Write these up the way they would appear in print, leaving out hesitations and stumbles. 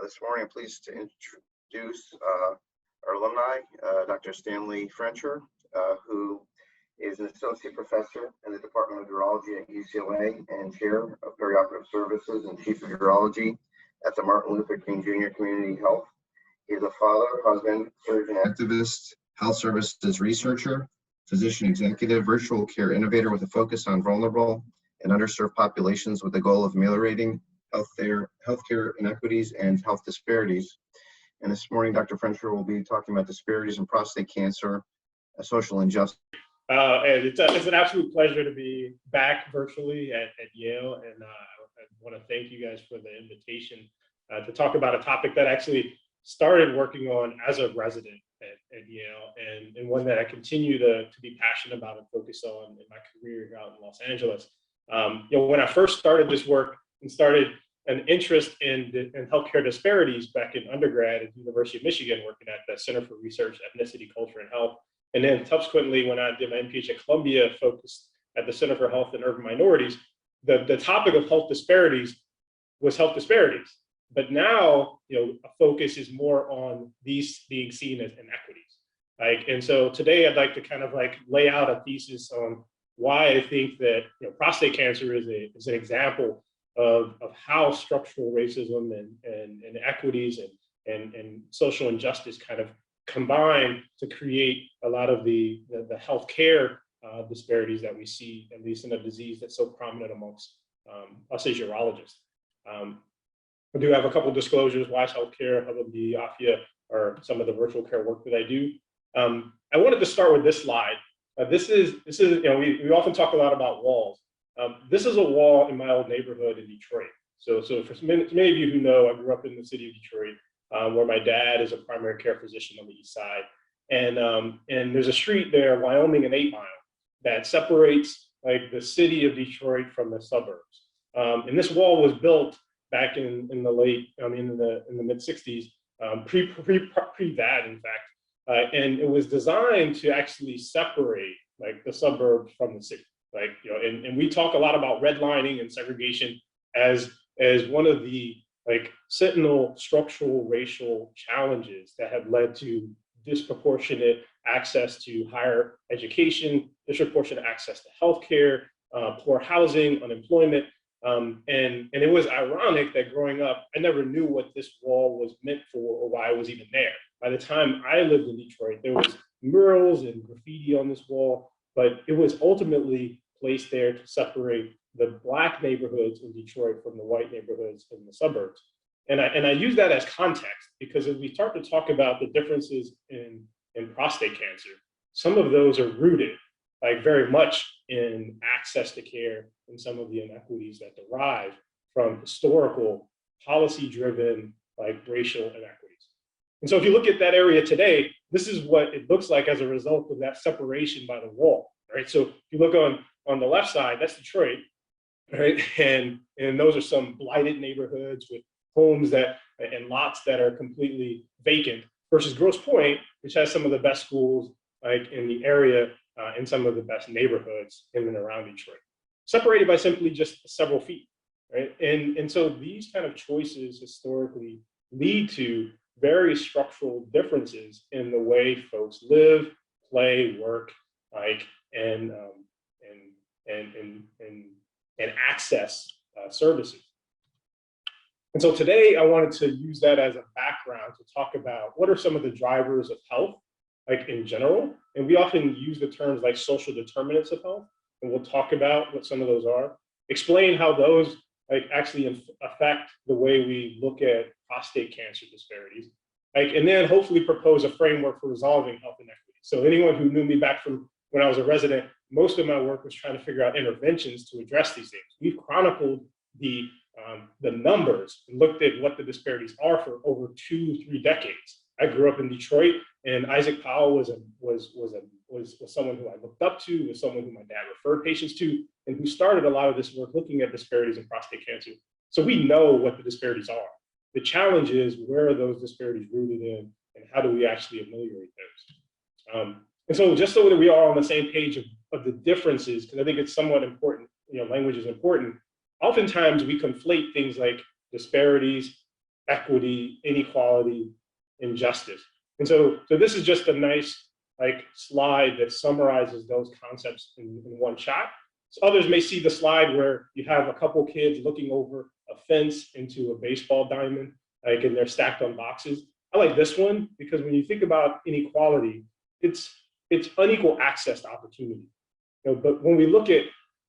This morning, I'm pleased to introduce our alumni, Dr. Stanley Frencher, who is an associate professor in the Department of Urology at UCLA and chair of Perioperative Services and chief of urology at the Martin Luther King Jr. Community Health. He is a father, husband, surgeon, activist, health services researcher, physician executive, virtual care innovator with a focus on vulnerable and underserved populations with the goal of ameliorating healthcare inequities and health disparities. And this morning, Dr. Frencher will be talking about disparities in prostate cancer, social injustice. And it's an absolute pleasure to be back virtually at Yale, and I want to thank you guys for the invitation to talk about a topic that I actually started working on as a resident at Yale, and one that I continue to be passionate about and focus on in my career here out in Los Angeles. When I first started this work and started an interest in healthcare disparities back in undergrad at the University of Michigan, working at the Center for Research, Ethnicity, Culture, and Health. And then subsequently, when I did my MPH at Columbia, focused at the Center for Health and Urban Minorities, the topic of health disparities was health disparities. But now, a focus is more on these being seen as inequities. And so today I'd like to kind of lay out a thesis on why I think that prostate cancer is an example of how structural racism and inequities and social injustice kind of combine to create a lot of the healthcare disparities that we see, at least in a disease that's so prominent amongst us as urologists. I do have a couple of disclosures: WISE Healthcare, Hub of the AFIA, or some of the virtual care work that I do. I wanted to start with this slide. This is we often talk a lot about walls. This is a wall in my old neighborhood in Detroit. So for many of you who know, I grew up in the city of Detroit, where my dad is a primary care physician on the east side. And there's a street there, Wyoming and 8 Mile, that separates the city of Detroit from the suburbs. And this wall was built back in the mid 60s, pre that, in fact. And it was designed to actually separate the suburbs from the city. And we talk a lot about redlining and segregation as one of the sentinel structural racial challenges that have led to disproportionate access to higher education, disproportionate access to healthcare, poor housing, unemployment. And it was ironic that growing up, I never knew what this wall was meant for or why it was even there. By the time I lived in Detroit, there was murals and graffiti on this wall, but it was ultimately placed there to separate the Black neighborhoods in Detroit from the white neighborhoods in the suburbs. And I use that as context because as we start to talk about the differences in prostate cancer, some of those are rooted very much in access to care and some of the inequities that derive from historical policy-driven racial inequities. And so if you look at that area today, this is what it looks like as a result of that separation by the wall, right? So if you look on the left side, that's Detroit, right? And those are some blighted neighborhoods with homes and lots that are completely vacant, versus Grosse Pointe, which has some of the best schools in the area and some of the best neighborhoods in and around Detroit, separated by simply just several feet, right? And so these kind of choices historically lead to very structural differences in the way folks live, play, work, and access services. And so today I wanted to use that as a background to talk about what are some of the drivers of health, in general. And we often use the terms like social determinants of health, and we'll talk about what some of those are, explain how those actually affect the way we look at prostate cancer disparities, and then hopefully propose a framework for resolving health inequities. So anyone who knew me back from when I was a resident, most of my work was trying to figure out interventions to address these things. We've chronicled the numbers and looked at what the disparities are for over 2-3 decades. I grew up in Detroit, and Isaac Powell was someone who I looked up to, was someone who my dad referred patients to, and who started a lot of this work looking at disparities in prostate cancer. So we know what the disparities are. The challenge is, where are those disparities rooted in, and how do we actually ameliorate those? And so just so that we are on the same page of the differences, because I think it's somewhat important, language is important. Oftentimes we conflate things like disparities equity, inequality, and justice. And so this is just a nice slide that summarizes those concepts in one shot. So others may see the slide where you have a couple kids looking over a fence into a baseball diamond, and they're stacked on boxes. I like this one because when you think about inequality, it's unequal access to opportunity. But when we look at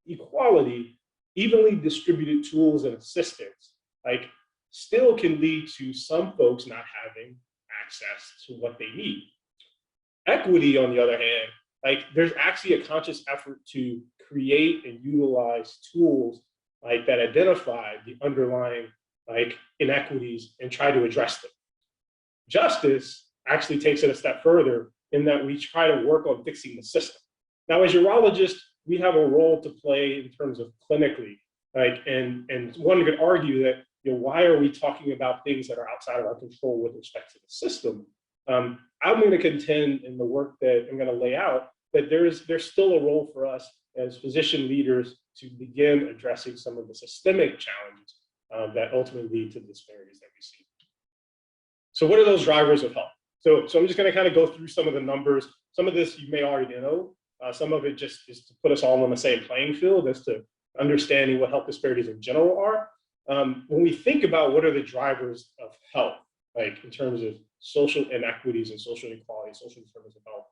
equality, evenly distributed tools and assistance, still can lead to some folks not having access to what they need. Equity, on the other hand, there's actually a conscious effort to create and utilize tools that identify the underlying inequities and try to address them. Justice actually takes it a step further in that we try to work on fixing the system. Now, as urologists, we have a role to play in terms of clinically, and one could argue that, why are we talking about things that are outside of our control with respect to the system? I'm going to contend in the work that I'm going to lay out that there's still a role for us as physician leaders to begin addressing some of the systemic challenges that ultimately lead to the disparities that we see. So what are those drivers of health? So I'm just going to kind of go through some of the numbers. Some of this you may already know. Some of it just is to put us all on the same playing field as to understanding what health disparities in general are. When we think about what are the drivers of health, in terms of social inequities and social inequality, social determinants of health,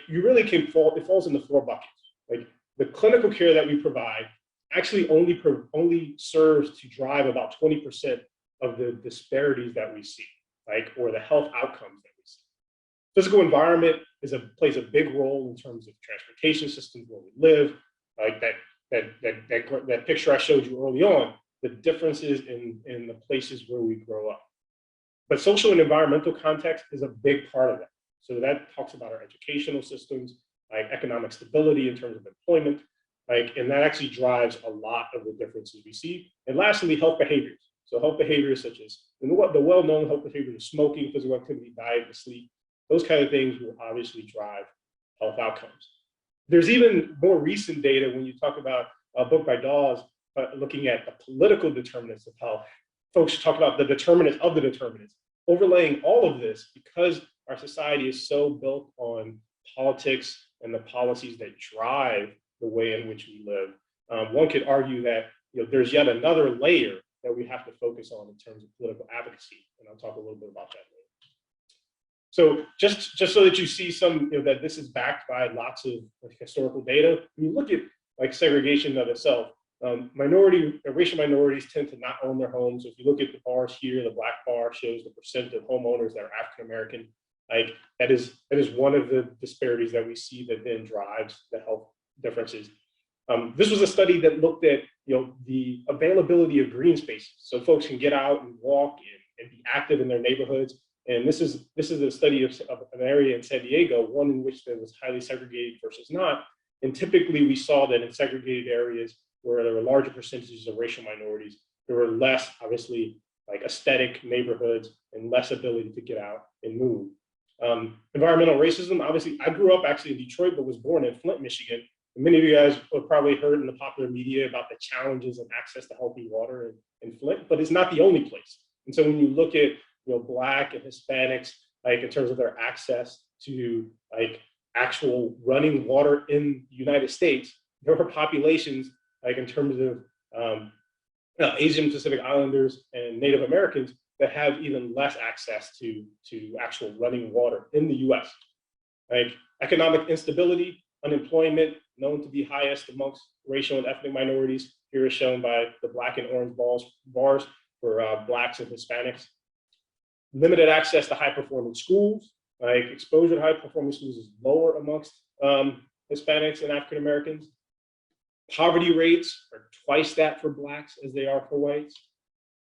you really can it falls into 4 buckets. The clinical care that we provide actually only serves to drive about 20% of the disparities that we see, or the health outcomes that we see. Physical environment plays a big role in terms of transportation systems where we live, that picture I showed you early on, the differences in the places where we grow up. But social and environmental context is a big part of that. So that talks about our educational systems, economic stability in terms of employment, and that actually drives a lot of the differences we see. And lastly, health behaviors. So health behaviors such as the well-known health behaviors of smoking, physical activity, diet, and sleep, those kind of things will obviously drive health outcomes. There's even more recent data when you talk about a book by Dawes looking at the political determinants of health. Folks talk about the determinants of the determinants, overlaying all of this because our society is so built on politics and the policies that drive the way in which we live. One could argue that there's yet another layer that we have to focus on in terms of political advocacy, and I'll talk a little bit about that later. So just so that you see some, that this is backed by lots of historical data. When you look at segregation of itself, racial minorities tend to not own their homes. So if you look at the bars here, the black bar shows the percent of homeowners that are African American. That is one of the disparities that we see that then drives the health differences. This was a study that looked at the availability of green spaces, so folks can get out and walk and be active in their neighborhoods. And this is a study of an area in San Diego, one in which there was highly segregated versus not. And typically we saw that in segregated areas where there were larger percentages of racial minorities, there were less, obviously, aesthetic neighborhoods and less ability to get out and move. Environmental racism, obviously, I grew up actually in Detroit, but was born in Flint, Michigan. And many of you guys have probably heard in the popular media about the challenges of access to healthy water in Flint, but it's not the only place. And so when you look at Black and Hispanics, in terms of their access to actual running water in the United States, there are populations in terms of Asian Pacific Islanders and Native Americans that have even less access to actual running water in the US. Economic instability, unemployment, known to be highest amongst racial and ethnic minorities. Here is shown by the black and orange bars for Blacks and Hispanics. Limited access to high-performing schools. Exposure to high-performing schools is lower amongst Hispanics and African Americans. Poverty rates are twice that for Blacks as they are for whites.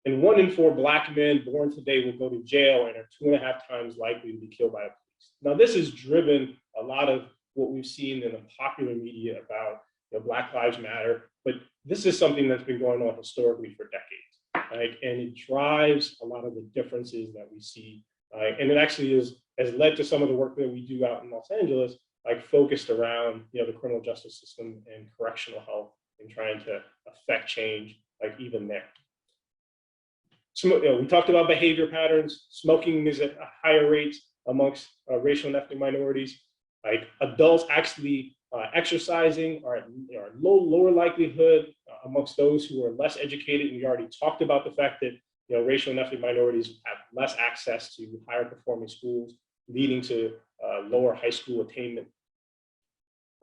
And 1 in 4 Black men born today will go to jail and are 2.5 times likely to be killed by the police. Now, this has driven a lot of what we've seen in the popular media about Black Lives Matter, but this is something that's been going on historically for decades, and it drives a lot of the differences that we see, and it actually has led to some of the work that we do out in Los Angeles, focused around the criminal justice system and correctional health and trying to affect change even there. we talked about behavior patterns. Smoking is at higher rates amongst racial and ethnic minorities. Like adults actually exercising are at lower likelihood amongst those who are less educated. And we already talked about the fact that racial and ethnic minorities have less access to higher performing schools, leading to lower high school attainment.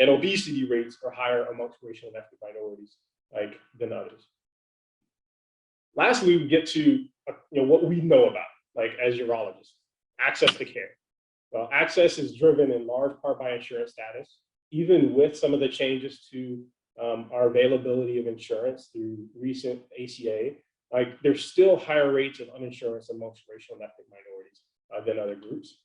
And obesity rates are higher amongst racial and ethnic minorities than others. Lastly, we get to what we know about, as urologists, access to care. Well, access is driven in large part by insurance status, even with some of the changes to our availability of insurance through recent ACA. There's still higher rates of uninsurance amongst racial and ethnic minorities than other groups.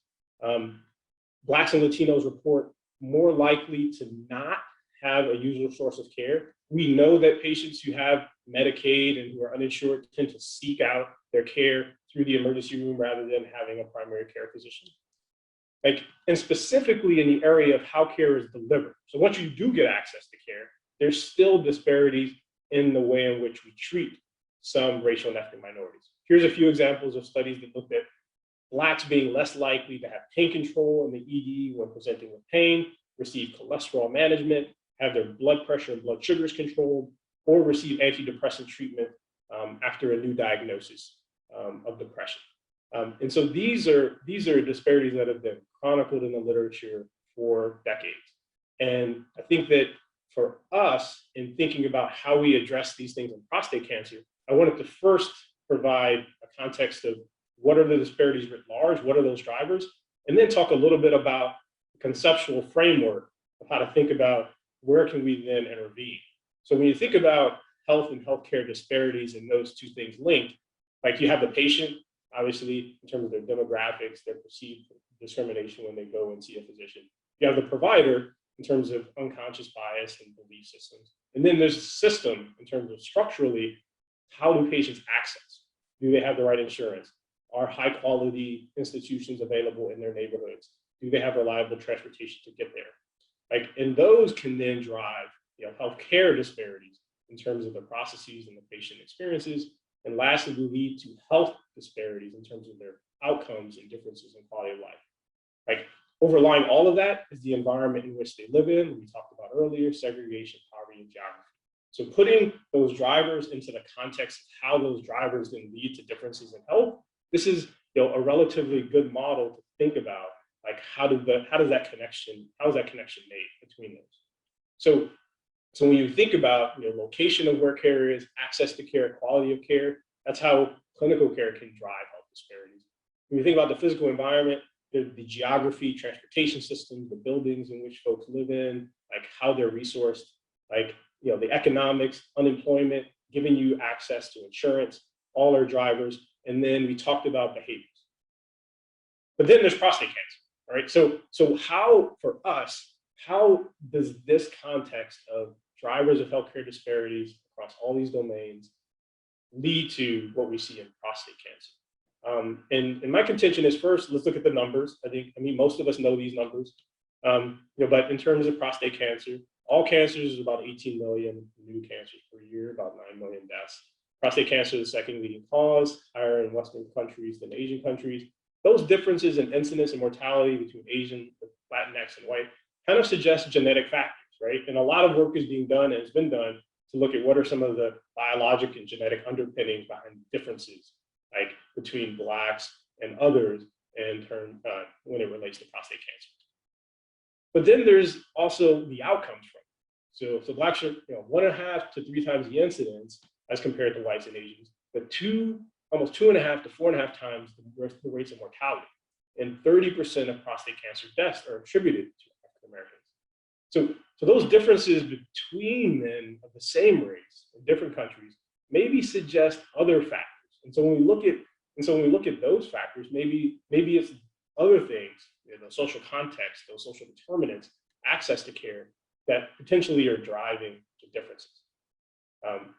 Blacks and Latinos report more likely to not have a usual source of care. We know that patients who have Medicaid and who are uninsured tend to seek out their care through the emergency room rather than having a primary care physician. And specifically in the area of how care is delivered. So once you do get access to care, there's still disparities in the way in which we treat some racial and ethnic minorities. Here's a few examples of studies that looked at Blacks being less likely to have pain control in the ED when presenting with pain, receive cholesterol management, have their blood pressure and blood sugars controlled, or receive antidepressant treatment after a new diagnosis of depression. And so these are disparities that have been chronicled in the literature for decades. And I think that for us, in thinking about how we address these things in prostate cancer, I wanted to first provide a context of what are the disparities writ large, what are those drivers, and then talk a little bit about the conceptual framework of how to think about where can we then intervene. So when you think about health and healthcare disparities and those two things linked, you have the patient, obviously, in terms of their demographics, their perceived discrimination when they go and see a physician. You have the provider in terms of unconscious bias and belief systems. And then there's a system in terms of structurally, how do patients access? Do they have the right insurance? Are high quality institutions available in their neighborhoods? Do they have reliable transportation to get there? And those can then drive healthcare disparities in terms of the processes and the patient experiences. And lastly, will lead to health disparities in terms of their outcomes and differences in quality of life. Overlying all of that is the environment in which they live in. We talked about earlier, segregation, poverty, and geography. So putting those drivers into the context of how those drivers then lead to differences in health, this is a relatively good model to think about, how is that connection made between those? So when you think about location of where care is, access to care, quality of care, that's how clinical care can drive health disparities. When you think about the physical environment, the geography, transportation systems, the buildings in which folks live in, how they're resourced, the economics, unemployment, giving you access to insurance, all are drivers. And then we talked about behaviors. But then there's prostate cancer, right? So how, for us, how does this context of drivers of healthcare disparities across all these domains lead to what we see in prostate cancer? And my contention is, first, let's look at the numbers. I mean, most of us know these numbers. But in terms of prostate cancer, all cancers is about 18 million new cancers per year, about 9 million deaths. Prostate cancer is the second leading cause, higher in Western countries than Asian countries. Those differences in incidence and mortality between Asian, Latinx, and white kind of suggest genetic factors, right? And a lot of work is being done and has been done to look at what are some of the biologic and genetic underpinnings behind differences, between Blacks and others in turn when it relates to prostate cancer. But then there's also the outcomes from it. So Blacks are 1.5 to 3 times the incidence as compared to whites and Asians, but almost 2.5 to 4.5 times the rates of mortality. And 30% of prostate cancer deaths are attributed to African Americans. So those differences between men of the same race in different countries maybe suggest other factors. And so when we look at those factors, maybe it's other things, the social context, those social determinants, access to care that potentially are driving the differences.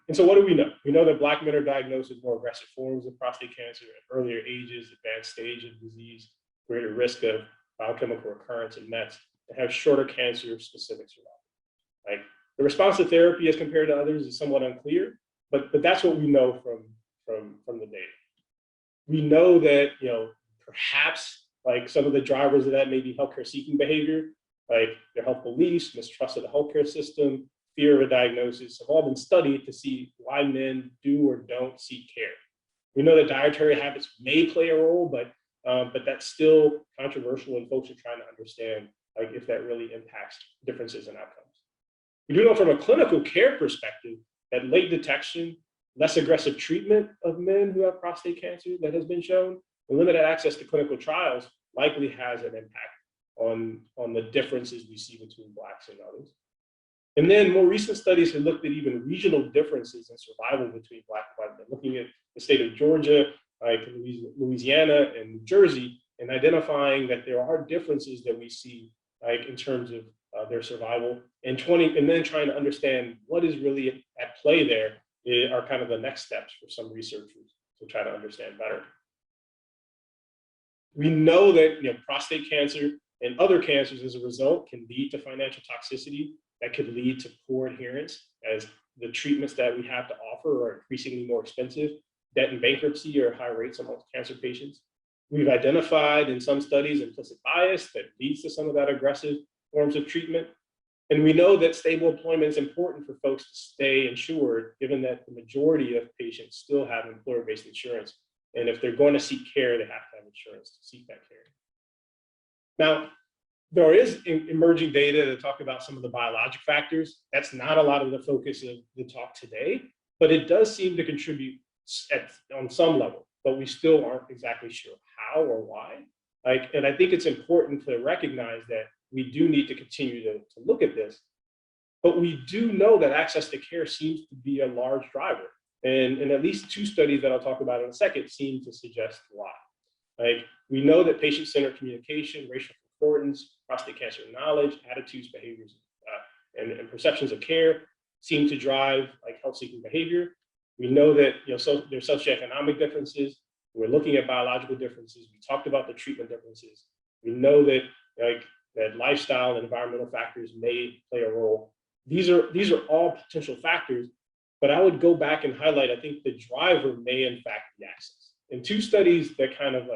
And so what do we know? We know that Black men are diagnosed with more aggressive forms of prostate cancer at earlier ages, advanced stage of disease, greater risk of biochemical recurrence and mets, and have shorter cancer-specific survival. The response to therapy as compared to others is somewhat unclear, but that's what we know from the data. We know that, perhaps like some of the drivers of that may be healthcare seeking behavior, like their health beliefs, mistrust of the healthcare system, fear of a diagnosis, have all been studied to see why men do or don't seek care. We know that dietary habits may play a role, but that's still controversial, and folks are trying to understand like if that really impacts differences in outcomes. We do know from a clinical care perspective that late detection, less aggressive treatment of men who have prostate cancer that has been shown, and limited access to clinical trials likely has an impact on the differences we see between Blacks and others. And then more recent studies have looked at even regional differences in survival between Black and white men, looking at the state of Georgia, like Louisiana and New Jersey, and identifying that there are differences that we see like in terms of their survival, and then trying to understand what is really at play there are kind of the next steps for some researchers to try to understand better. We know that prostate cancer and other cancers as a result can lead to financial toxicity that could lead to poor adherence, as the treatments that we have to offer are increasingly more expensive. Debt and bankruptcy are high rates amongst cancer patients. We've identified in some studies implicit bias that leads to some of that aggressive forms of treatment. And we know that stable employment is important for folks to stay insured, given that the majority of patients still have employer-based insurance. And if they're going to seek care, they have to have insurance to seek that care. Now, there is emerging data to talk about some of the biologic factors. That's not a lot of the focus of the talk today, but it does seem to contribute on some level, but we still aren't exactly sure how or why. And I think it's important to recognize that we do need to continue to look at this, but we do know that access to care seems to be a large driver. And at least two studies that I'll talk about in a second seem to suggest why. We know that patient-centered communication, racial concordance, prostate cancer knowledge, attitudes, behaviors, and perceptions of care seem to drive health-seeking behavior. We know that there's socioeconomic differences. We're looking at biological differences. We talked about the treatment differences. We know that that lifestyle and environmental factors may play a role. These are all potential factors, but I would go back and highlight, I think the driver may in fact be access. And two studies that kind of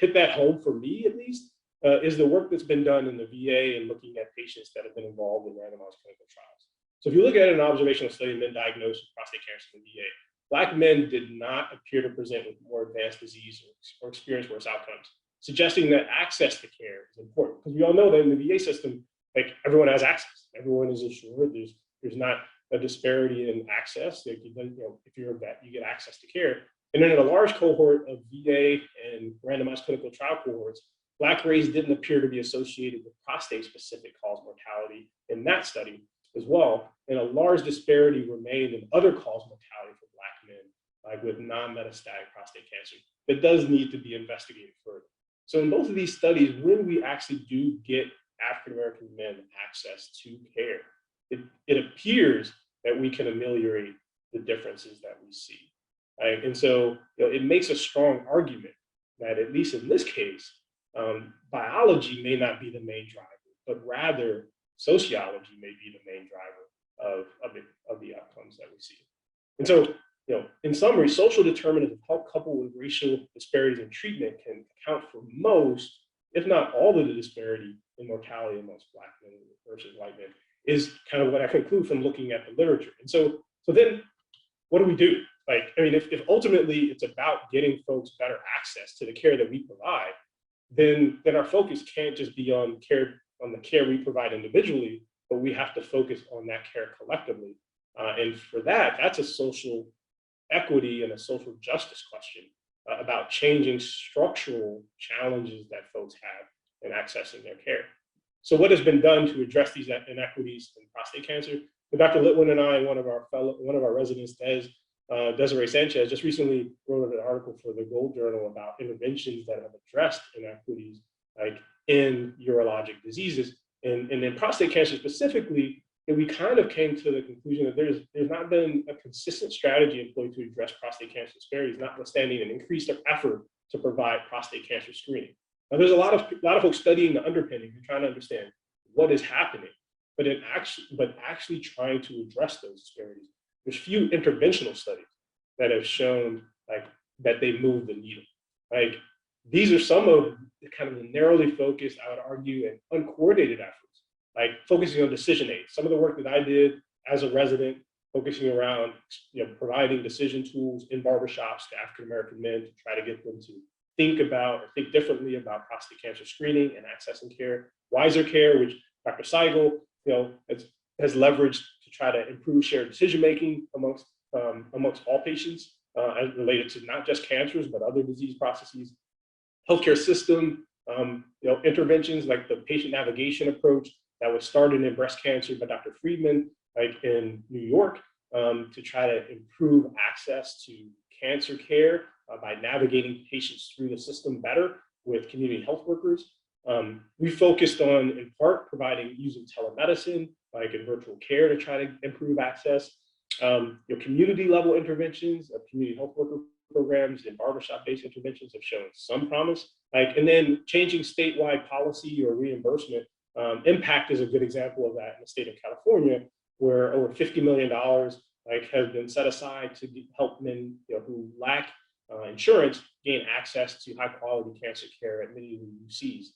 hit that home for me at least is the work that's been done in the VA and looking at patients that have been involved in randomized clinical trials. So if you look at an observational study of men diagnosed with prostate cancer in the VA, Black men did not appear to present with more advanced disease or experience worse outcomes, suggesting that access to care is important. Because we all know that in the VA system, everyone has access. Everyone is insured. There's not a disparity in access. If you're a vet, you get access to care. And then in a large cohort of VA and randomized clinical trial cohorts, Black race didn't appear to be associated with prostate-specific cause mortality in that study as well. And a large disparity remained in other cause mortality for Black men, with non-metastatic prostate cancer, that does need to be investigated further. So in both of these studies, when we actually do get African-American men access to care, it appears that we can ameliorate the differences that we see. And so it makes a strong argument that, at least in this case, biology may not be the main driver, but rather sociology may be the main driver of the outcomes that we see. And so, in summary, social determinants of health coupled with racial disparities in treatment can account for most, if not all, of the disparity in mortality amongst Black men versus white men, is kind of what I conclude from looking at the literature. And so then what do we do? If ultimately it's about getting folks better access to the care that we provide, then our focus can't just be on the care we provide individually, but we have to focus on that care collectively. And for that's a social equity and a social justice question about changing structural challenges that folks have in accessing their care. So what has been done to address these inequities in prostate cancer? Dr. Litwin and I, and one of our residents, Desiree Sanchez, just recently wrote an article for the Gold Journal about interventions that have addressed inequities in urologic diseases. And in prostate cancer specifically, we kind of came to the conclusion that there's not been a consistent strategy employed to address prostate cancer disparities, notwithstanding an increased effort to provide prostate cancer screening. Now, there's a lot of folks studying the underpinnings and trying to understand what is happening, but actually trying to address those disparities. There's few interventional studies that have shown like that they move the needle. Like these are some of the kind of the narrowly focused, I would argue, and uncoordinated efforts, like focusing on decision aids. Some of the work that I did as a resident, focusing around providing decision tools in barbershops to African American men to try to get them to think about or think differently about prostate cancer screening and accessing care. Wiser Care, which Dr. Seigel, has leveraged to try to improve shared decision making amongst all patients as related to not just cancers but other disease processes. Healthcare system interventions like the patient navigation approach that was started in breast cancer by Dr. Friedman, like in New York, to try to improve access to cancer care by navigating patients through the system better with community health workers. We focused on, in part, using telemedicine, like in virtual care, to try to improve access. Community level interventions of community health worker programs and barbershop-based interventions have shown some promise. And then changing statewide policy or reimbursement. Impact is a good example of that in the state of California, where over $50 million has been set aside to help men who lack insurance gain access to high quality cancer care at many of the UCs.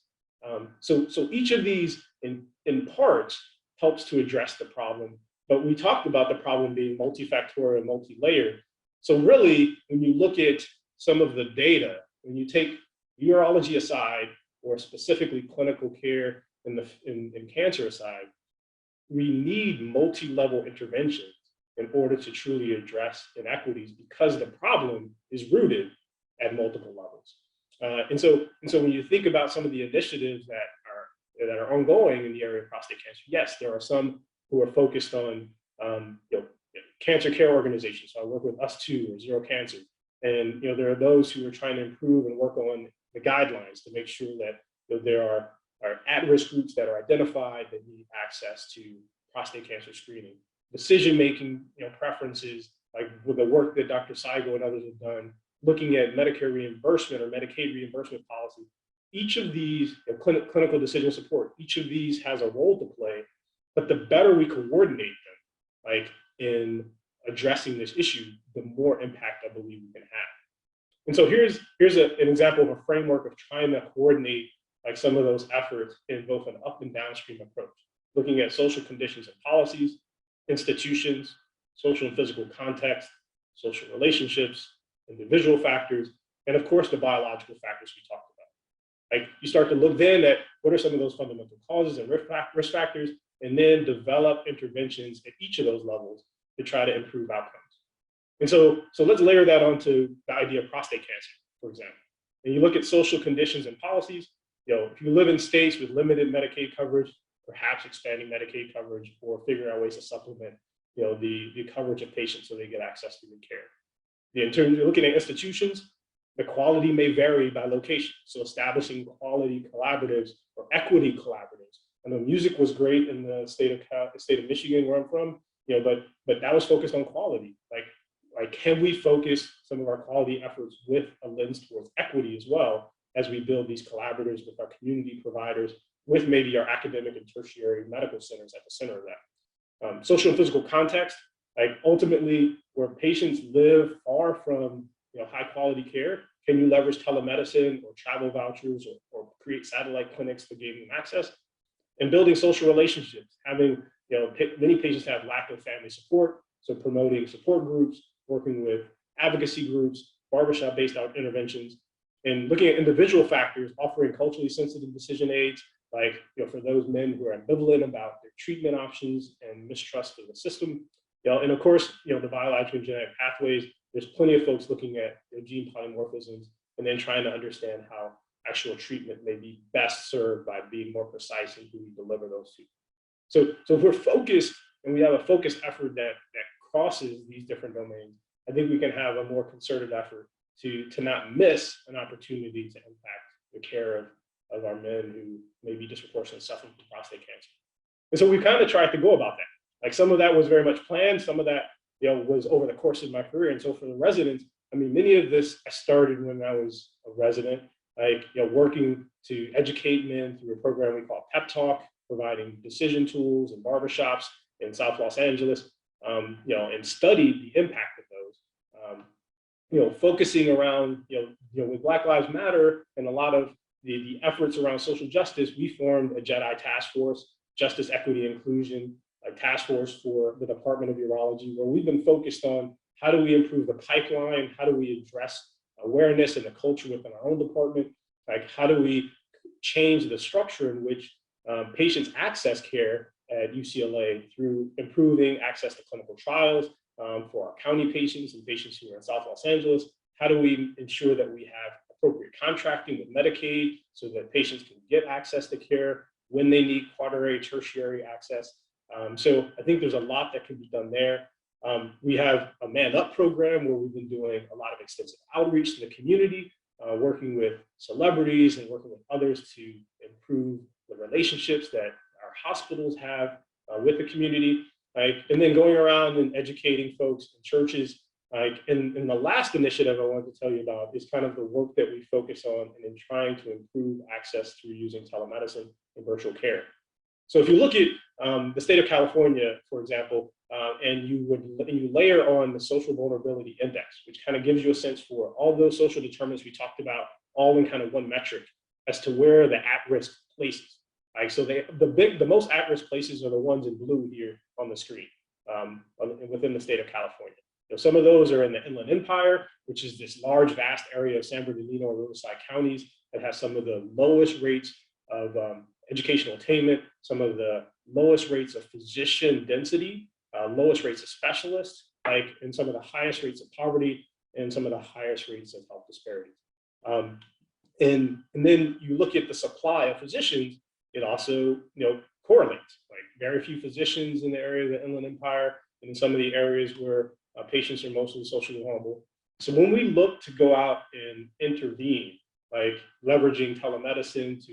So each of these in part helps to address the problem, but we talked about the problem being multifactorial and multi-layered. So really, when you look at some of the data, when you take urology aside, or specifically clinical care in cancer aside, we need multi-level interventions in order to truly address inequities, because the problem is rooted at multiple levels. And so when you think about some of the initiatives that are ongoing in the area of prostate cancer, yes, there are some who are focused on cancer care organizations. So I work with US2 or Zero Cancer, and there are those who are trying to improve and work on the guidelines to make sure that there are at-risk groups that are identified that need access to prostate cancer screening. Decision-making preferences, like with the work that Dr. Seigel and others have done, looking at Medicare reimbursement or Medicaid reimbursement policy. Each of these, clinical decision support, each of these has a role to play, but the better we coordinate them, in addressing this issue, the more impact I believe we can have. And so here's an example of a framework of trying to coordinate some of those efforts in both an up and downstream approach, looking at social conditions and policies, institutions, social and physical context, social relationships, individual factors, and of course the biological factors we talked about. You start to look then at what are some of those fundamental causes and risk factors, and then develop interventions at each of those levels to try to improve outcomes. And so let's layer that onto the idea of prostate cancer, for example. And you look at social conditions and policies, if you live in states with limited Medicaid coverage, perhaps expanding Medicaid coverage or figuring out ways to supplement, the coverage of patients so they get access to good care. In terms of looking at institutions, the quality may vary by location. So establishing quality collaboratives or equity collaboratives. I know music was great in the state of Michigan, where I'm from, but that was focused on quality. Can we focus some of our quality efforts with a lens towards equity as well, as we build these collaboratives with our community providers, with maybe our academic and tertiary medical centers at the center of that. Social and physical context, ultimately where patients live far from high quality care, can you leverage telemedicine or travel vouchers or create satellite clinics to gain them access? And building social relationships, having, many patients have lack of family support, so promoting support groups, working with advocacy groups, barbershop-based interventions, and looking at individual factors, offering culturally sensitive decision aids, for those men who are ambivalent about their treatment options and mistrust of the system. And of course, the biological and genetic pathways, there's plenty of folks looking at gene polymorphisms and then trying to understand how actual treatment may be best served by being more precise in who we deliver those to. So if we're focused and we have a focused effort that crosses these different domains, I think we can have a more concerted effort to not miss an opportunity to impact the care of our men who may be disproportionately suffering from prostate cancer. And so we kind of tried to go about that. Some of that was very much planned, some of that was over the course of my career. And so for the residents, many of this I started when I was a resident, working to educate men through a program we call Pep Talk, providing decision tools in barbershops in South Los Angeles, and studied the impact of those. focusing around, with Black Lives Matter and a lot of the efforts around social justice, we formed a JEDI task force, Justice, Equity, Inclusion, a task force for the Department of Urology, where we've been focused on how do we improve the pipeline, how do we address awareness and the culture within our own department, like how do we change the structure in which patients access care at UCLA through improving access to clinical trials for our county patients and patients who are in South Los Angeles. How do we ensure that we have appropriate contracting with Medicaid so that patients can get access to care when they need quaternary, tertiary access? So I think there's a lot that can be done there. We have a Man Up program where we've been doing a lot of extensive outreach to the community, working with celebrities and working with others to improve the relationships that our hospitals have with the community, and then going around and educating folks in churches. And the last initiative I wanted to tell you about is kind of the work that we focus on and in trying to improve access through using telemedicine and virtual care. So if you look at the state of California, for example, and you layer on the social vulnerability index, which kind of gives you a sense for all those social determinants we talked about, all in kind of one metric as to where the at-risk places. So the most at-risk places are the ones in blue here on the screen within the state of California. Some of those are in the Inland Empire, which is this large, vast area of San Bernardino and Riverside counties that has some of the lowest rates of educational attainment, some of the lowest rates of physician density, lowest rates of specialists, and some of the highest rates of poverty and some of the highest rates of health disparities. And then you look at the supply of physicians, it also correlates, very few physicians in the area of the Inland Empire and in some of the areas where patients are mostly socially vulnerable. So when we look to go out and intervene, leveraging telemedicine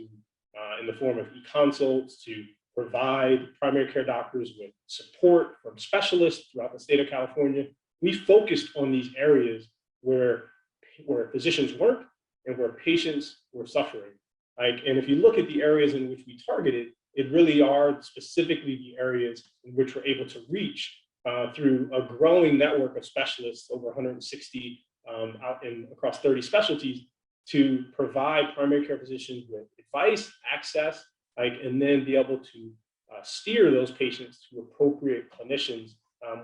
in the form of e-consults to provide primary care doctors with support from specialists throughout the state of California, we focused on these areas where physicians weren't and where patients were suffering. And if you look at the areas in which we targeted, it really are specifically the areas in which we're able to reach through a growing network of specialists, over 160 across 30 specialties, to provide primary care physicians with advice, access, and then be able to steer those patients to appropriate clinicians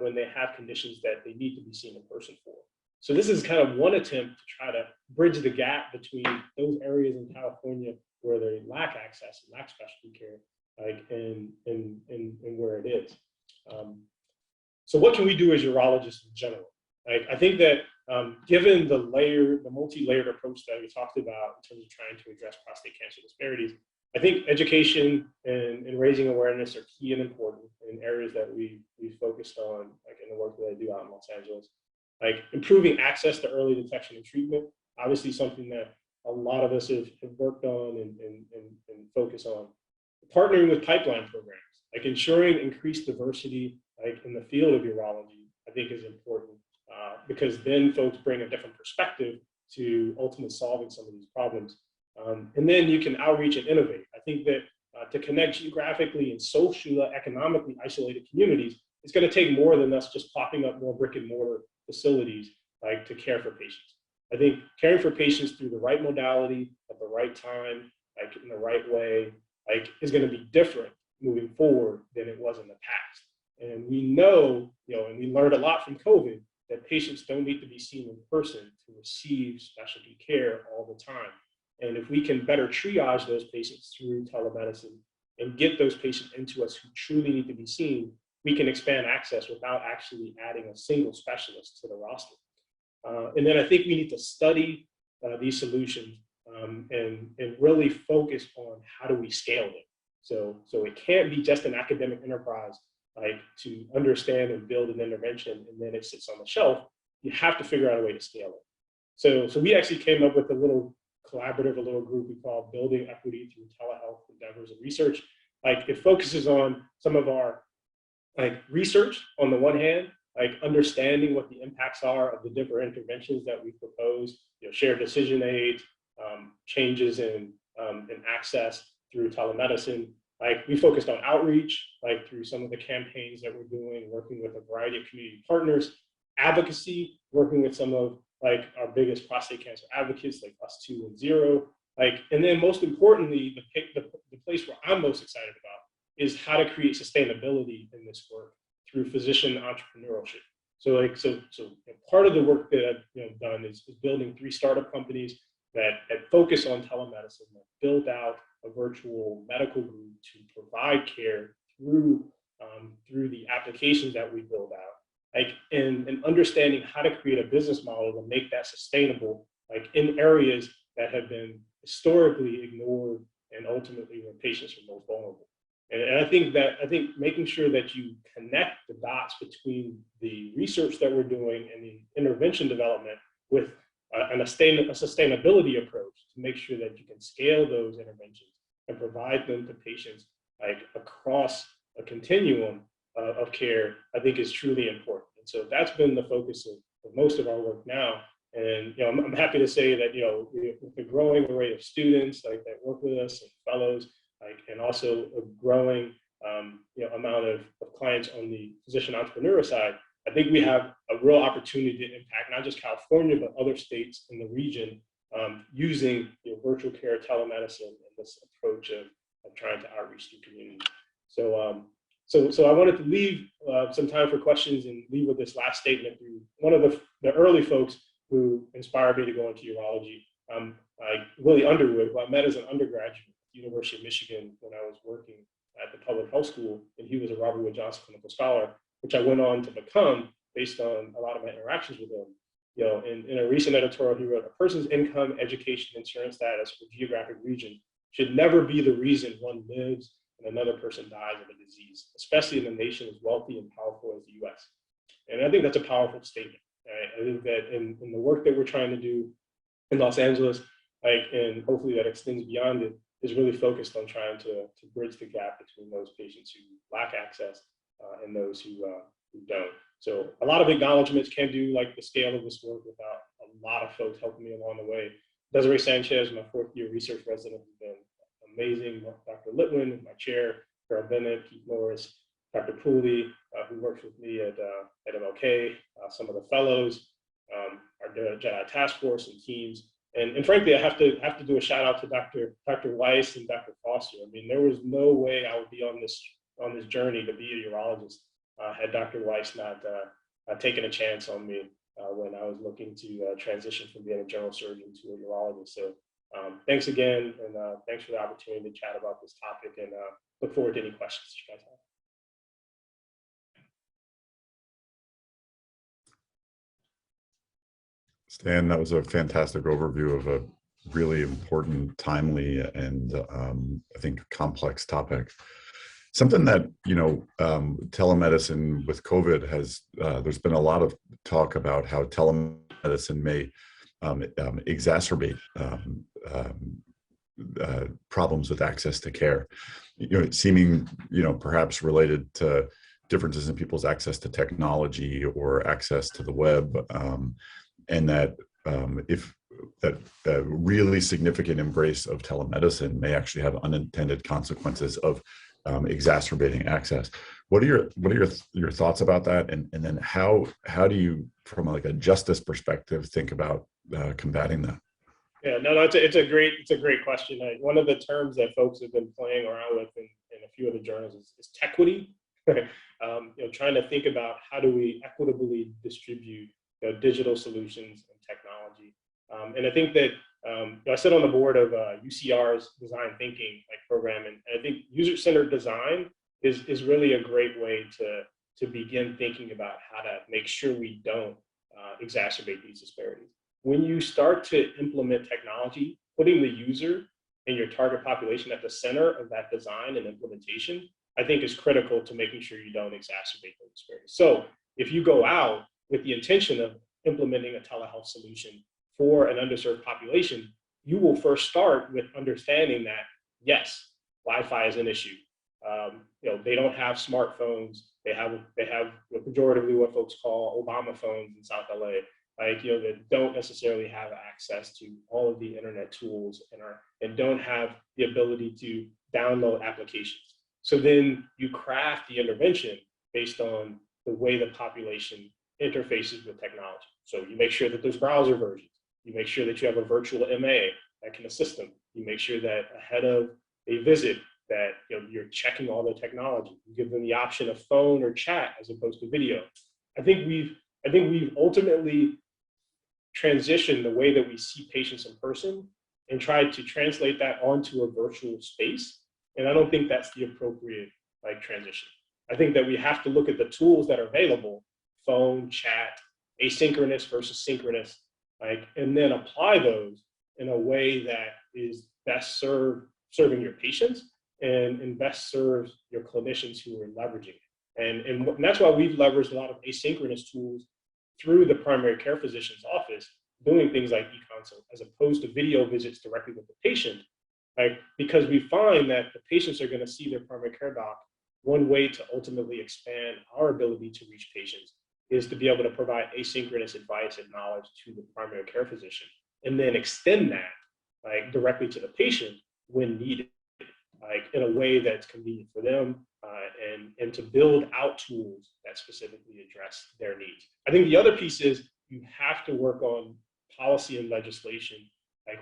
when they have conditions that they need to be seen in person for. So this is kind of one attempt to try to bridge the gap between those areas in California where they lack access and lack specialty care, and where it is. So what can we do as urologists in general? I think that given the multi-layered approach that we talked about in terms of trying to address prostate cancer disparities, I think education and raising awareness are key and important in areas that we focused on, in the work that I do out in Los Angeles. Improving access to early detection and treatment, obviously something that a lot of us have worked on and focus on. Partnering with pipeline programs, ensuring increased diversity in the field of urology, I think is important because then folks bring a different perspective to ultimately solving some of these problems. And then you can outreach and innovate. I think that to connect geographically and socially, economically isolated communities, it's going to take more than us just popping up more brick and mortar facilities to care for patients. I think caring for patients through the right modality at the right time, in the right way, is going to be different moving forward than it was in the past. And we know, and we learned a lot from COVID, that patients don't need to be seen in person to receive specialty care all the time. And if we can better triage those patients through telemedicine and get those patients into us who truly need to be seen, we can expand access without actually adding a single specialist to the roster. And then I think we need to study these solutions and really focus on how do we scale them. So it can't be just an academic enterprise to understand and build an intervention and then it sits on the shelf. You have to figure out a way to scale it. So we actually came up with a little group we call Building Equity Through Telehealth Endeavors and Research. It focuses on some of our research on the one hand, understanding what the impacts are of the different interventions that we propose, shared decision aids, changes in access through telemedicine. We focused on outreach, through some of the campaigns that we're doing, working with a variety of community partners, advocacy, working with some of like our biggest prostate cancer advocates, like us 2 and 0. Like, and then most importantly, the place where I'm most excited about is how to create sustainability in this work through physician entrepreneurship. So part of the work that I've done is building 3 startup companies that focus on telemedicine, that build out a virtual medical group to provide care through the applications that we build out, like and understanding how to create a business model to make that sustainable, like in areas that have been historically ignored and ultimately where patients are most vulnerable. And I think making sure that you connect the dots between the research that we're doing and the intervention development with a sustainability approach to make sure that you can scale those interventions and provide them to patients like across a continuum of care, I think is truly important. And so that's been the focus of most of our work now. And I'm happy to say that with the growing array of students like that work with us and fellows, like, and also a growing amount of clients on the physician entrepreneur side, I think we have a real opportunity to impact not just California, but other states in the region using virtual care, telemedicine, and this approach of trying to outreach to community. So I wanted to leave some time for questions and leave with this last statement through one of the early folks who inspired me to go into urology, Willie Underwood, who I met as an undergraduate at the University of Michigan when I was working at the public health school, and he was a Robert Wood Johnson Clinical Scholar, which I went on to become based on a lot of my interactions with him. In a recent editorial, he wrote, "A person's income, education, insurance status, or geographic region should never be the reason one lives and another person dies of a disease, especially in a nation as wealthy and powerful as the US." And I think that's a powerful statement. Right? I think that in the work that we're trying to do in Los Angeles, and hopefully that extends beyond it, is really focused on trying to bridge the gap between those patients who lack access and those who don't. So a lot of acknowledgements can't do like the scale of this work without a lot of folks helping me along the way. Desiree Sanchez, my 4th-year research resident, has been amazing. Dr. Litwin, my chair, Carol Bennett, Keith Norris, Dr. Pooley, who works with me at MLK, some of the fellows, our Jedi task force and teams. And frankly, I have to do a shout out to Dr. Weiss and Dr. Foster. I mean, there was no way I would be on this journey to be a urologist had Dr. Weiss not taken a chance on me when I was looking to transition from being a general surgeon to a urologist. So thanks again, and thanks for the opportunity to chat about this topic, and look forward to any questions you guys have. Stan, that was a fantastic overview of a really important, timely, and I think complex topic. Something that, telemedicine with COVID has, there's been a lot of talk about how telemedicine may exacerbate problems with access to care, seeming, perhaps related to differences in people's access to technology or access to the web. And that if that really significant embrace of telemedicine may actually have unintended consequences of exacerbating access. What are your thoughts about that? And then how do you, from like a justice perspective, think about combating that? Yeah, no, it's a great question. One of the terms that folks have been playing around with in a few of the journals is tequity. Trying to think about how do we equitably distribute digital solutions and technology. And I think that I sit on the board of UCR's design thinking program, and I think user-centered design is really a great way to begin thinking about how to make sure we don't exacerbate these disparities. When you start to implement technology, putting the user and your target population at the center of that design and implementation, I think is critical to making sure you don't exacerbate those disparities. So if you go out with the intention of implementing a telehealth solution for an underserved population, you will first start with understanding that, yes, Wi-Fi is an issue. They don't have smartphones. They have pejoratively what folks call Obama phones in South LA. That don't necessarily have access to all of the internet tools and don't have the ability to download applications. So then you craft the intervention based on the way the population interfaces with technology. So you make sure that there's browser versions. You make sure that you have a virtual MA that can assist them. You make sure that ahead of a visit that you're checking all the technology. You give them the option of phone or chat as opposed to video. I think we've ultimately transitioned the way that we see patients in person and tried to translate that onto a virtual space. And I don't think that's the appropriate transition. I think that we have to look at the tools that are available, phone, chat, asynchronous versus synchronous, and then apply those in a way that is best serving your patients and best serves your clinicians who are leveraging it. And that's why we've leveraged a lot of asynchronous tools through the primary care physician's office, doing things like e-consult as opposed to video visits directly with the patient, because we find that the patients are going to see their primary care doc. One way to ultimately expand our ability to reach patients is to be able to provide asynchronous advice and knowledge to the primary care physician, and then extend that directly to the patient when needed, in a way that's convenient for them, and to build out tools that specifically address their needs. I think the other piece is you have to work on policy and legislation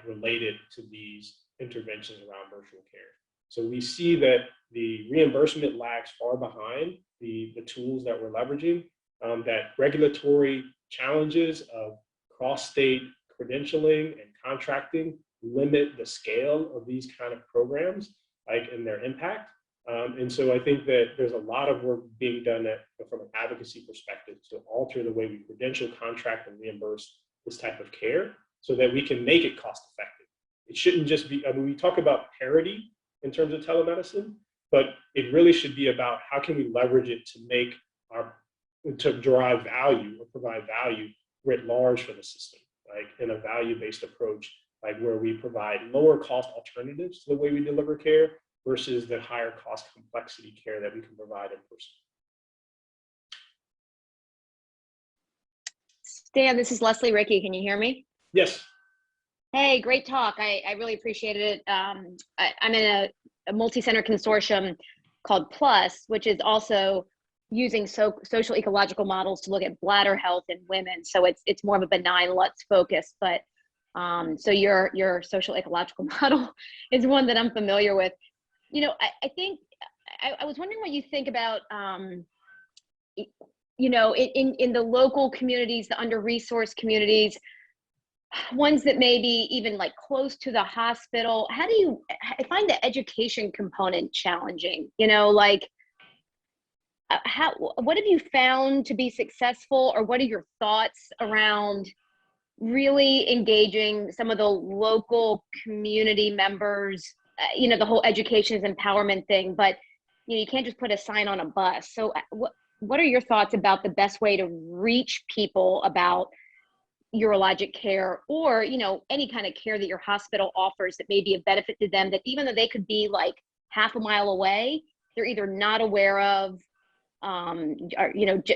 related to these interventions around virtual care. So we see that the reimbursement lags far behind the tools that we're leveraging, that regulatory challenges of cross-state credentialing and contracting limit the scale of these kind of programs, and their impact. And so I think that there's a lot of work being done from an advocacy perspective to alter the way we credential, contract, and reimburse this type of care so that we can make it cost effective. It shouldn't just be, we talk about parity in terms of telemedicine, but it really should be about how can we leverage it to derive value or provide value writ large for the system, in a value-based approach, where we provide lower cost alternatives to the way we deliver care versus the higher cost complexity care that we can provide in person. Stan, this is Leslie Ricky. Can you hear me? Yes. Hey, great talk. I really appreciated it. I'm in a multi-center consortium called PLUS, which is also using social ecological models to look at bladder health in women. So it's more of a benign LUTS focus, but so your social ecological model is one that I'm familiar with. I think I was wondering what you think about, in the local communities, the under-resourced communities, ones that may be even close to the hospital. I find the education component challenging, what have you found to be successful, or what are your thoughts around really engaging some of the local community members? The whole education is empowerment thing, but you can't just put a sign on a bus. So what are your thoughts about the best way to reach people about urologic care, or any kind of care that your hospital offers that may be a benefit to them, that even though they could be half a mile away, they're either not aware of, or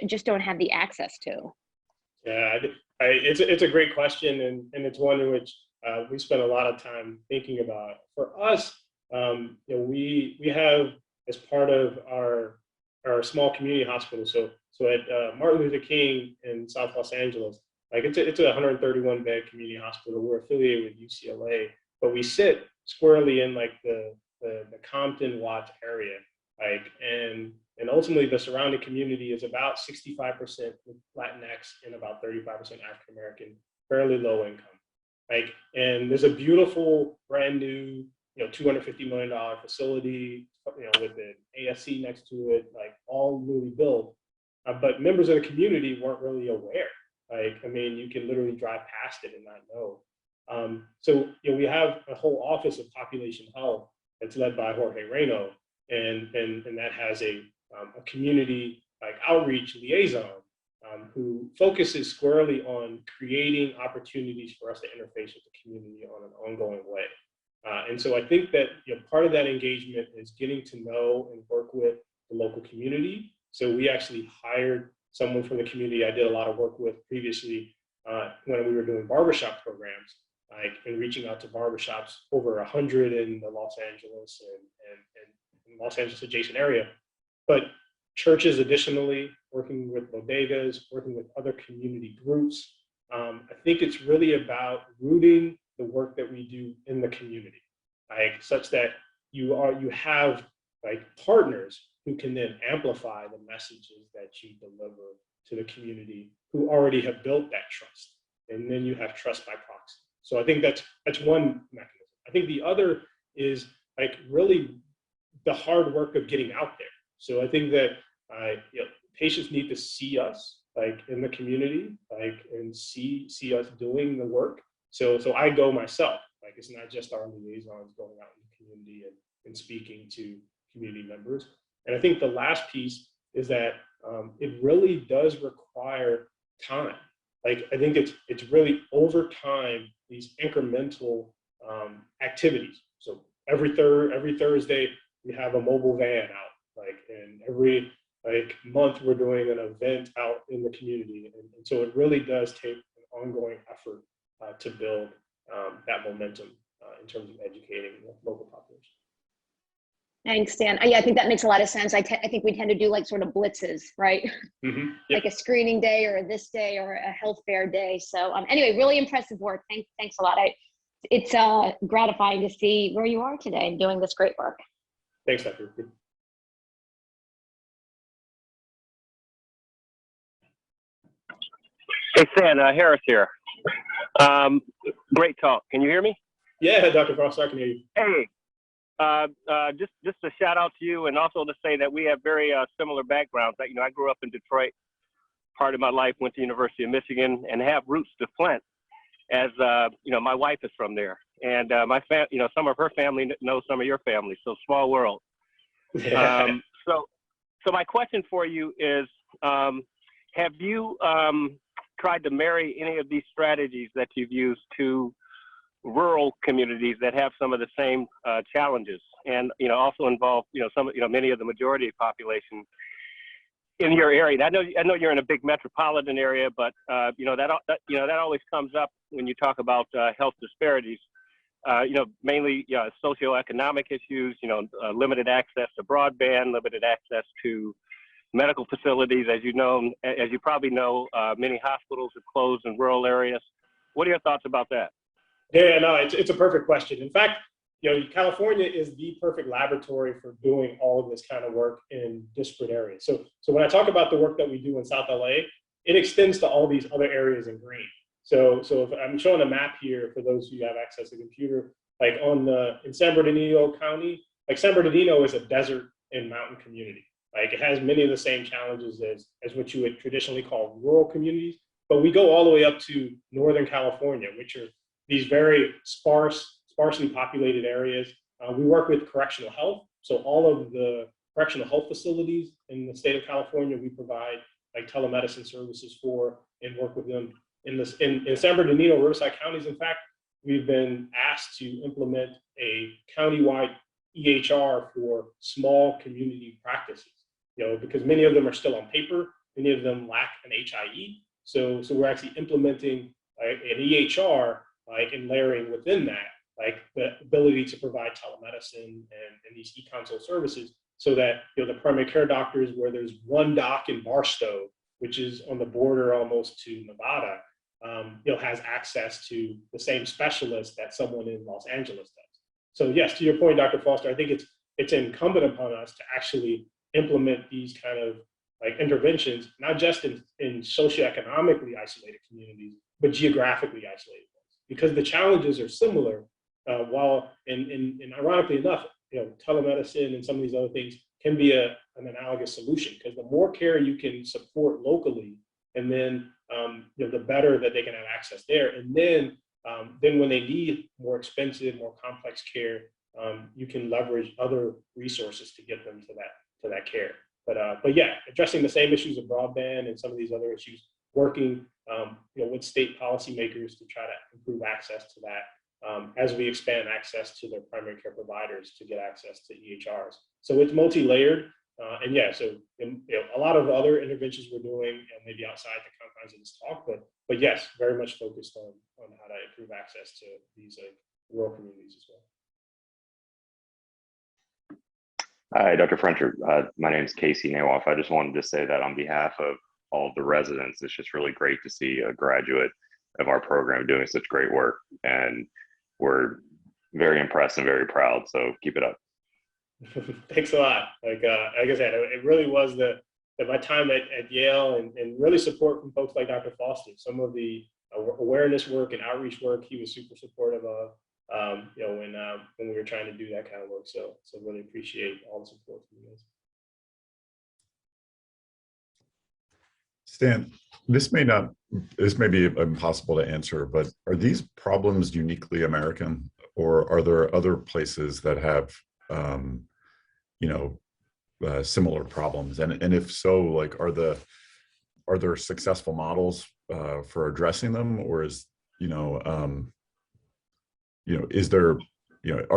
just don't have the access to? Yeah, it's a great question, and it's one in which we spend a lot of time thinking about. For us, we have, as part of our small community hospital, so at Martin Luther King in South Los Angeles, it's a 131 bed community hospital. We're affiliated with UCLA, but we sit squarely in the Compton Watts area, and ultimately the surrounding community is about 65% Latinx and about 35% African American, fairly low income. And there's a beautiful brand new, $250 million facility, with an ASC next to it, all newly built. But members of the community weren't really aware. You can literally drive past it and not know. So we have a whole office of population health that's led by Jorge Reyno, and that has a community outreach liaison who focuses squarely on creating opportunities for us to interface with the community on an ongoing way. And so I think that part of that engagement is getting to know and work with the local community. So we actually hired someone from the community I did a lot of work with previously when we were doing barbershop programs, and reaching out to barbershops, over 100 in the Los Angeles and Los Angeles adjacent area. But churches additionally, working with bodegas, working with other community groups, I think it's really about rooting the work that we do in the community, like such that you have like partners who can then amplify the messages that you deliver to the community who already have built that trust. And then you have trust by proxy. So I think that's one mechanism. I think the other is like really the hard work of getting out there. So I think that patients need to see us like in the community, like and see us doing the work. So I go myself. Like it's not just our liaisons going out in the community and speaking to community members. And I think the last piece is that it really does require time. Like I think it's really over time, these incremental activities. So every Thursday we have a mobile van out, like, and every like month we're doing an event out in the community, and so it really does take an ongoing effort to build that momentum in terms of educating the local population. Thanks, Dan. Yeah, I think that makes a lot of sense. I think we tend to do like sort of blitzes, right? Mm-hmm. Like a screening day or this day or a health fair day. So anyway, really impressive work. Thanks a lot. It's gratifying to see where you are today and doing this great work. Thanks, Dr. Hey, Stan, Harris here. Great talk. Can you hear me? Yeah, Dr. Foster, I can hear you. Hey, just a shout out to you, and also to say that we have very similar backgrounds. I grew up in Detroit. Part of my life went to University of Michigan, and have roots to Flint, as my wife is from there, and some of her family knows some of your family. So small world. Yeah. So my question for you is, have you tried to marry any of these strategies that you've used to rural communities that have some of the same challenges, and also involve many of the majority population in your area? I know you're in a big metropolitan area, but that always comes up when you talk about health disparities. Mainly socioeconomic issues. Limited access to broadband, limited access to medical facilities. As you probably know, many hospitals have closed in rural areas. What are your thoughts about that? Yeah, no, it's a perfect question. In fact, California is the perfect laboratory for doing all of this kind of work in disparate areas. So when I talk about the work that we do in South LA, it extends to all these other areas in green. So if I'm showing a map here for those who have access to a computer, like in San Bernardino County, like San Bernardino is a desert and mountain community. Like it has many of the same challenges as what you would traditionally call rural communities, but we go all the way up to Northern California, which are these very sparsely populated areas. We work with correctional health. So all of the correctional health facilities in the state of California, we provide like telemedicine services for and work with them. In San Bernardino, Riverside counties, in fact, we've been asked to implement a countywide EHR for small community practices, because many of them are still on paper, many of them lack an HIE. So we're actually implementing an EHR, like, and layering within that, like the ability to provide telemedicine and these e-consult services, so that the primary care doctors, where there's one doc in Barstow, which is on the border almost to Nevada, has access to the same specialist that someone in Los Angeles does. So yes, to your point, Dr. Foster, I think it's incumbent upon us to actually implement these kind of like interventions, not just in socioeconomically isolated communities, but geographically isolated ones, because the challenges are similar. While and ironically enough, telemedicine and some of these other things can be an analogous solution, because the more care you can support locally, and then the better that they can have access there. And then when they need more expensive, more complex care, you can leverage other resources to get them to that care. But yeah, addressing the same issues of broadband and some of these other issues, working with state policymakers to try to improve access to that as we expand access to their primary care providers to get access to EHRs. So it's multi-layered. And yeah, so a lot of other interventions we're doing, maybe outside the confines of this talk, but yes, very much focused on how to improve access to these rural communities as well. Hi, Dr. Frencher. My name is Casey Nawoff. I just wanted to say that on behalf of all of the residents, it's just really great to see a graduate of our program doing such great work. And we're very impressed and very proud. So keep it up. Thanks a lot. Like I said, it really was my time at Yale and really support from folks like Dr. Foster. Some of the awareness work and outreach work he was super supportive of, when we were trying to do that kind of work. So really appreciate all the support from you guys. Stan, this may be impossible to answer, but are these problems uniquely American, or are there other places that have, similar problems? And if so, like, are there successful models for addressing them, or is are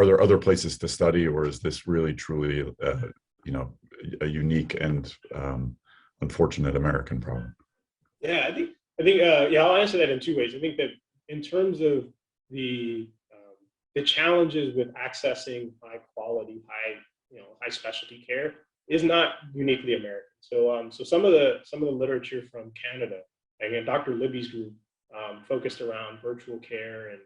there other places to study, or is this really truly a unique and unfortunate American problem? Yeah, I think I'll answer that in two ways. I think that in terms of the challenges with accessing high quality, high specialty care is not uniquely American. So some of the literature from Canada, again, Dr. Libby's group focused around virtual care and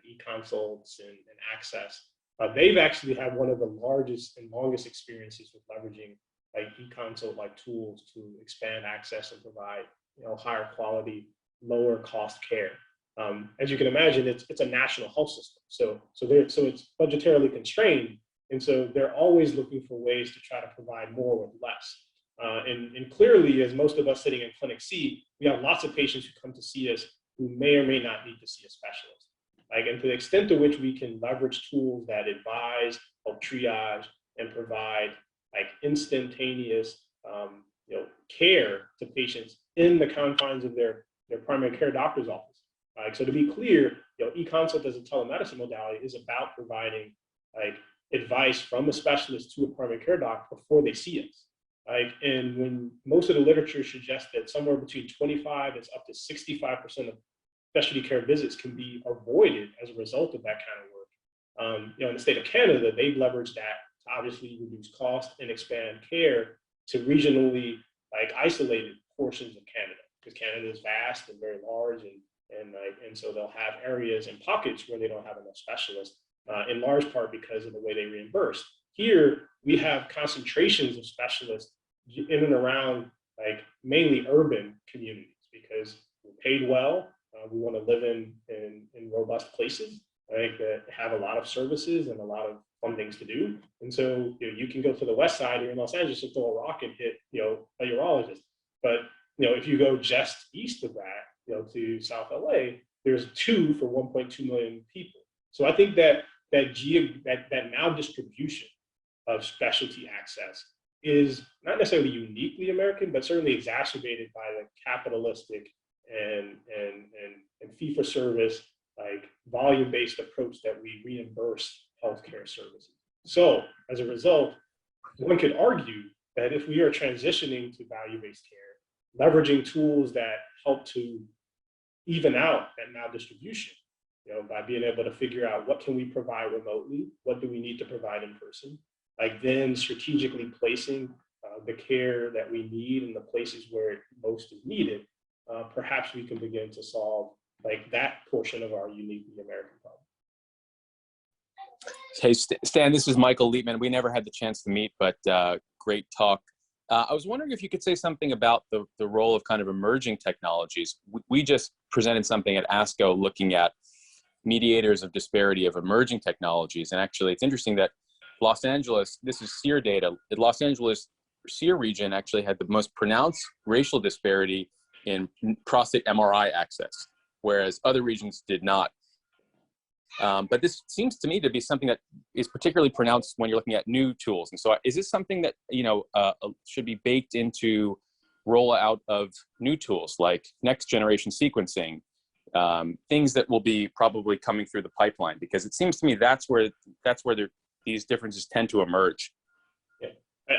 e-consults and access. They've actually had one of the largest and longest experiences with leveraging like e-consult like tools to expand access and provide higher quality, lower cost care. As you can imagine, it's a national health system, so it's budgetarily constrained, and so they're always looking for ways to try to provide more with less. And clearly, as most of us sitting in clinic see, we have lots of patients who come to see us who may or may not need to see a specialist. And to the extent to which we can leverage tools that advise, help triage, and provide instantaneous care to patients in the confines of their primary care doctor's office. So to be clear, e-consult as a telemedicine modality is about providing advice from a specialist to a primary care doc before they see us. And when most of the literature suggests that somewhere between 25 and up to 65% of specialty care visits can be avoided as a result of that kind of work. In the state of Canada, they've leveraged that to obviously reduce cost and expand care to regionally isolated portions of Canada, because Canada is vast and very large, and so they'll have areas and pockets where they don't have enough specialists, in large part because of the way they reimburse. Here, we have concentrations of specialists in and around mainly urban communities because we're paid well. We want to live in robust places that have a lot of services and a lot of fun things to do. And so you can go to the west side here in Los Angeles and throw a rock and hit a urologist. But if you go just east of that, to South LA, there's 2 for 1.2 million people. So I think that maldistribution of specialty access is not necessarily uniquely American, but certainly exacerbated by the capitalistic and fee-for-service, volume-based approach that we reimburse healthcare services. So as a result, one could argue that if we are transitioning to value-based care, leveraging tools that help to even out that maldistribution, by being able to figure out what can we provide remotely, what do we need to provide in person, then strategically placing the care that we need in the places where it most is needed, perhaps we can begin to solve that portion of our uniquely American problem. Hey, Stan, this is Michael Liebman. We never had the chance to meet, but great talk. I was wondering if you could say something about the role of kind of emerging technologies. We just presented something at ASCO looking at mediators of disparity of emerging technologies. And actually, it's interesting that Los Angeles, this is SEER data, the Los Angeles SEER region actually had the most pronounced racial disparity in prostate MRI access, whereas other regions did not. But this seems to me to be something that is particularly pronounced when you're looking at new tools. And so is this something that, should be baked into rollout of new tools like next generation sequencing, things that will be probably coming through the pipeline? Because it seems to me that's where these differences tend to emerge. Yeah,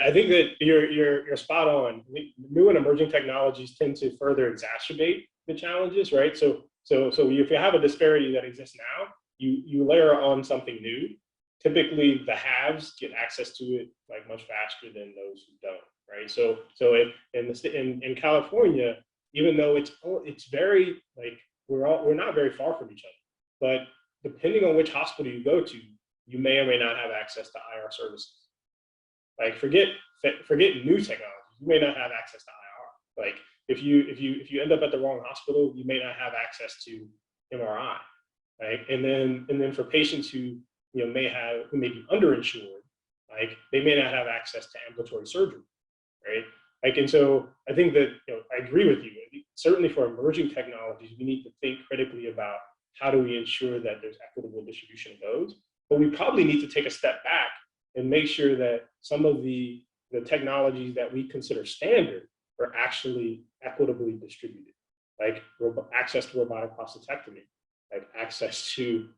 I think that you're spot on. New and emerging technologies tend to further exacerbate the challenges, right? So if you have a disparity that exists now, you layer on something new. Typically, the haves get access to it much faster than those who don't, right? So in California, even though it's very we're not very far from each other. But depending on which hospital you go to, you may or may not have access to IR services. Like forget new technology, you may not have access to IR. Like if you end up at the wrong hospital, you may not have access to MRI, right? And then for patients who may be underinsured, like they may not have access to ambulatory surgery, right? Like, and so I think that I agree with you. Certainly for emerging technologies, we need to think critically about how do we ensure that there's equitable distribution of those. But we probably need to take a step back and make sure that some of the technologies that we consider standard are actually equitably distributed, like access to robotic prostatectomy, like access to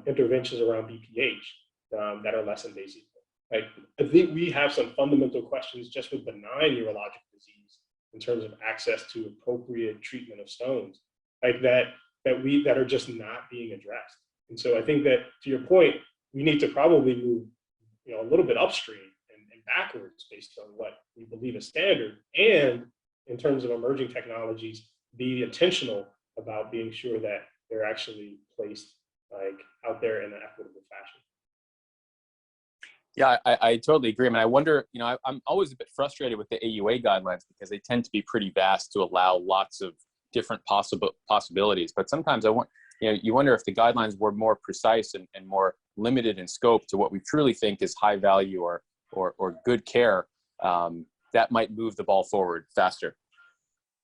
interventions around BPH that are less invasive. Like, I think we have some fundamental questions just with benign urologic disease in terms of access to appropriate treatment of stones, like that are just not being addressed. And so I think that, to your point, we need to probably move a little bit upstream and backwards based on what we believe is standard, and in terms of emerging technologies, be intentional about being sure that they're actually placed like out there in an equitable fashion. Yeah, I totally agree. I mean, I wonder, I'm always a bit frustrated with the AUA guidelines because they tend to be pretty vast to allow lots of different possibilities. But sometimes you wonder if the guidelines were more precise and more limited in scope to what we truly think is high value or good care, that might move the ball forward faster.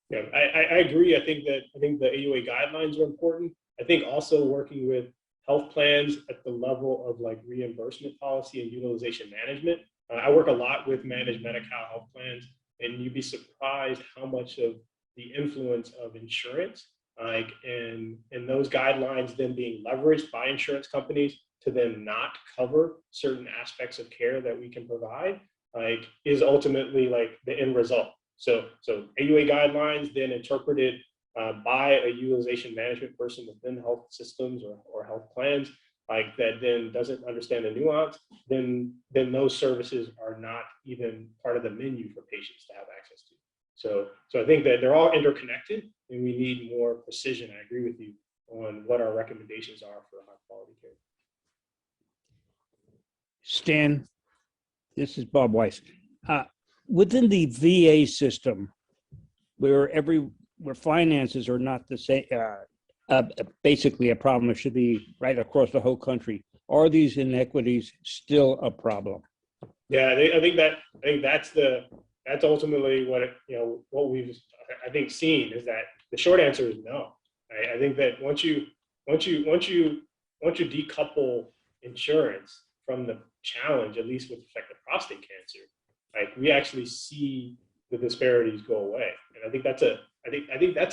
Yeah, I agree. I think the AUA guidelines are important. I think also working with health plans at the level of like reimbursement policy and utilization management. I work a lot with managed Medi-Cal health plans, and you'd be surprised how much of the influence of insurance, like and those guidelines then being leveraged by insurance companies to then not cover certain aspects of care that we can provide, like is ultimately like the end result. So AUA guidelines then interpreted by a utilization management person within health systems or health plans, like that then doesn't understand the nuance, then those services are not even part of the menu for patients to have access to. So I think that they're all interconnected, and we need more precision. I agree with you on what our recommendations are for high quality care. Stan, this is Bob Weiss. Within the VA system, where finances are not the same, basically a problem that should be right across the whole country, are these inequities still a problem? Yeah, I think that's ultimately what we've seen is that the short answer is no. Right? I think that once you decouple insurance from the challenge, at least with respect to prostate cancer, like we actually see the disparities go away, and I think that's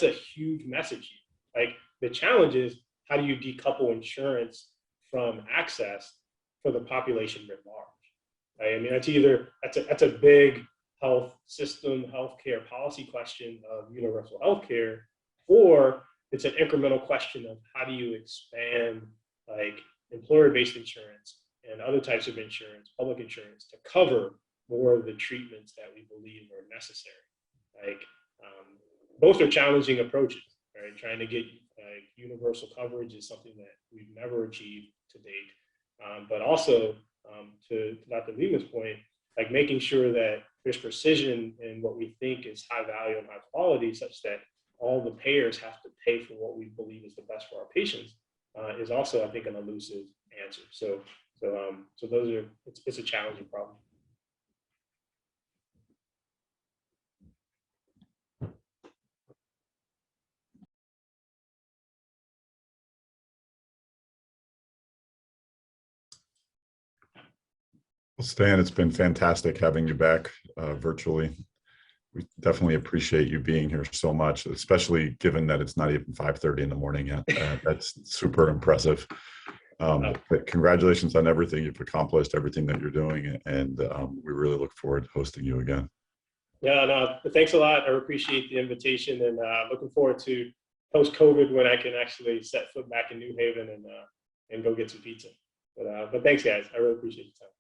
a huge message here. Like the challenge is, how do you decouple insurance from access for the population writ large? Right? I mean, that's a big health system, healthcare policy question of universal healthcare, or it's an incremental question of how do you expand like employer-based insurance and other types of insurance, public insurance, to cover more of the treatments that we believe are necessary. Like both are challenging approaches, right? Trying to get universal coverage is something that we've never achieved to date. But also, to Dr. Lehman's point, like making sure that there's precision in what we think is high value and high quality, such that all the payers have to pay for what we believe is the best for our patients, is also, I think, an elusive answer. So those are, it's a challenging problem. Well, Stan, it's been fantastic having you back virtually. We definitely appreciate you being here so much, especially given that it's not even 5:30 in the morning yet. That's super impressive. But congratulations on everything you've accomplished, everything that you're doing, and we really look forward to hosting you again. Yeah, no, thanks a lot. I appreciate the invitation, and looking forward to post-COVID when I can actually set foot back in New Haven and go get some pizza. But thanks, guys. I really appreciate the time.